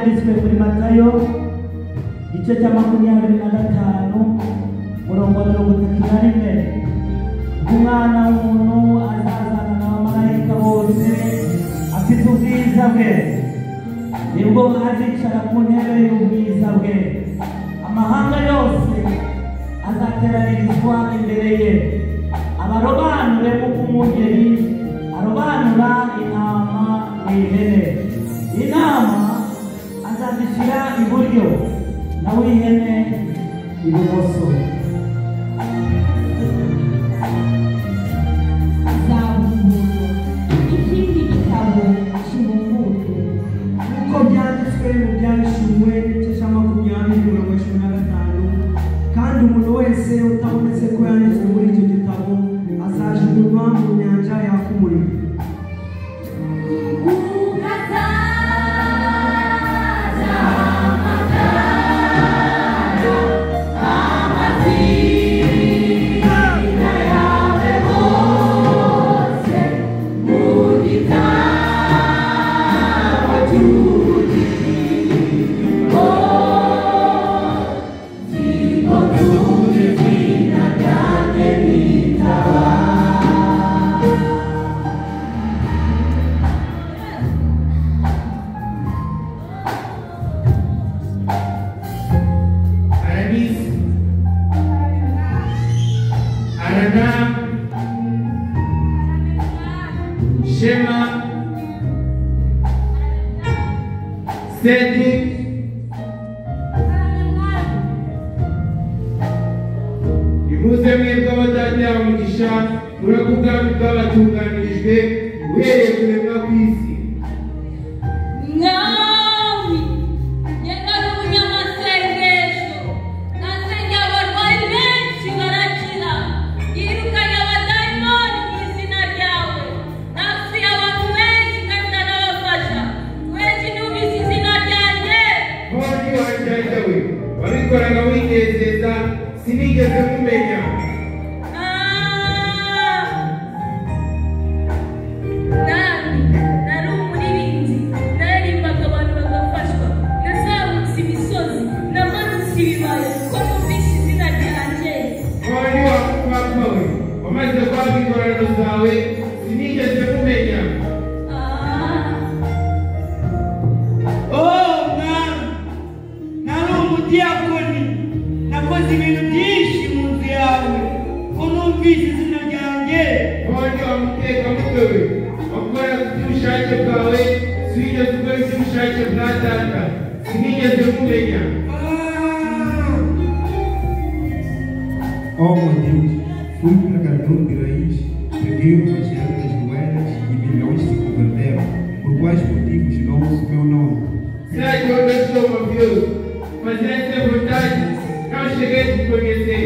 byanditswe kuri Matayo igice cya 25 murongo wa 31. Umwana w'umuntu azazana n'abamarayika bose afite ubwiza bwe, nibwo azicara ku ntebe y'ubwiza bwe. Amahanga yose azateranirizwa imbere ye, abarobanure nk'uko umwungeri arobanura intama n'ihene. Intama azazishyira iburyo, naho ihene ibumoso. Ikindi gitabo cy'ubungutu uko byanditswe mu byashyuwe cya 20:15, kandi umuntu wese utabonetse ko yanditswe muri icyo gitabo azajugunywa mu nyanja yaka umuriro. Shema, Cedric, imuze mwebwe abadajya umugisha murakubwami bw'abatunganirijwe uhereye kuremwa kw'isi. Mwami, yegara umunyamasengesho, nasengeye abarwayi benshi barakira, yirukanye abadayimoni mu izina ryawe, nasuye abantu benshi kandi ndanabafasha. Benshi numvise izina ryanjye. Hondi wanjye we wabikoraga winezeza, sinigeze kumenya. Nari umuririmbyi, naririmbaga abantu bagafashwa, nazamutse imisozi, namanutse ibibaya, ko numvise izina ryanjye. Hondi wakupapa we wamaze kwanga ingororano zawe, sinigeze kumenya. Nari umudiyakoni, nakoze ibintu byinshi mu nzu yawe, ko numvise izina ryanjye. Hondi wamuteka mutwe we wakora iby'ubushake bwawe, sinigeze ukora iby'ubushake bwa data, sinigeze kumenya. Oh meu Deus, fui pregador de raiz, preguei o evangelho das moedas e milhões se converteram. Por quais motivos não ouço meu nome? Será que eu não sou mafioso? Mas essa é a vontade, não cheguei a te conhecer.